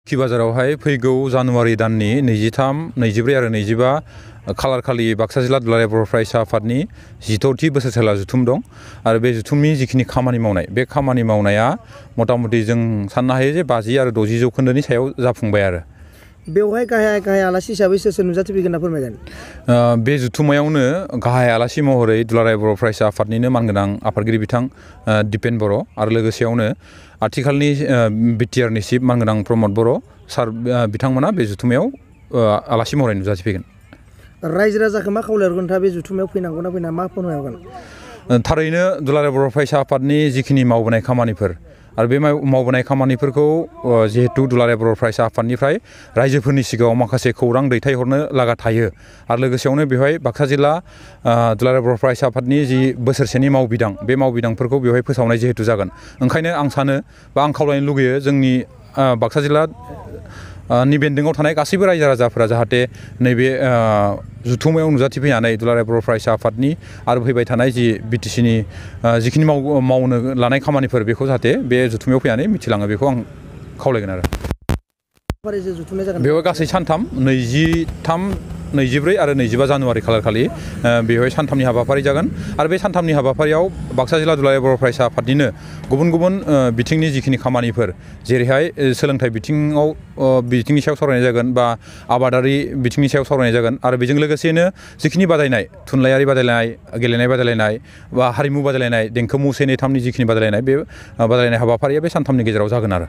लोक्षि बाजारावहाय फैगौ जानुवारि दाननि 23, 24 आरो 25 खालार खालि बाक्सा जिल्ला दुलाराय बर' फरायसा आफादनि 16थि बोसोरसाला जुथुम दं आरो बे जुथुमनि जिखिनि खामानि मावनाय बे खामानि मावनाया मथा-मथि जों साननो हायो जे 50 आरो 60 जौखोन्दोनि सायाव जाफुंबाय आरो बेवहाय गाहाय आलासि हिसाबै सोर नुजाथिफैगोन होनना फोरमायगोन? बे जुथुमायावनो गाहाय आलासि महरै दुलाराय बर' फरायसा आफादनिनो मानगोनां आफादगिरि बिथां दिपेन बर' आरो लोगोसेयावनो आथिखालनि बिटिआरनि चिफ मानगोनां प्रमद बर' सार बिथांमोना बे जुथुमायाव आलासि महरै नुजाथिफैगोन। रायजो राजाखौ मा खावलायहरगोन नोंथाङा बे जुथुमायाव फैनांगौ ना फैना मा फोरमायहरगोन? थारैनो दुलाराय बर' फरायसा आफादनि जिखिनि मावबोनाय खामानिफोर आरो बे मावबोनाय खामानिफोरखौ जिहेतु दुलाराय बर' फरायसा आफादनिफ्राय रायजोफोरनि सिगाङाव माखासे खौरां दैथायहरनो लागा थायो आरो लोगोसेयावनो बेवहाय बाक्सा जिल्ला दुलाराय बर' फरायसा आफादनि जि बोसोरसेनि मावबिदां बे मावबिदांफोरखौ बेवहाय फोसावनाय जिहेतु जागोन ओंखायनो आं सानो बा आं खावलायनो लुगैयो जोंनि बाक्सा जिल्ला नि बेन्दोङाव थानाय गासैबो रायजो राजाफोरा जाहाथे नैबे जुथुमायाव नुजाथिफैनानै दुलाराय बर' फरायसा आफादनि आरो फैबाय थानाय जि बिटिसिनि जिखिनि मावनो लानाय खामानिफोर बेखौ जाहाथे बे जुथुमायाव फैनानै मिथिलाङो बेखौ आं खावलायगोन आरो बेवहाय गासै सानथाम 23, 24 आरो 25 जानुवारि खालार खालि बेवहाय सानथामनि हाबाफारि जागोन आरो बे सानथामनि हाबाफारियाव बाक्सा जिल्ला दुलाराय बर' फरायसा आफादनिनो गुबुन गुबुन बिथिंनि जिखिनि खामानिफोर जेरैहाय सोलोंथाइ बिथिंनि सायाव सावरायनाय जागोन बा आबादारि बिथिंनि सायाव सावरायनाय जागोन आरो बेजों लोगोसेनो जिखिनि बादायनाय थुनलाइयारि बादायलायनाय गेलेनाय बादायलायनाय बा हारिमु बादायलायनाय देंखो मु 1, 2, 3नि जिखिनि बादायलायनाय बे बादायलायनाय हाबाफारिया बे सानथामनि गेजेराव जागोन आरो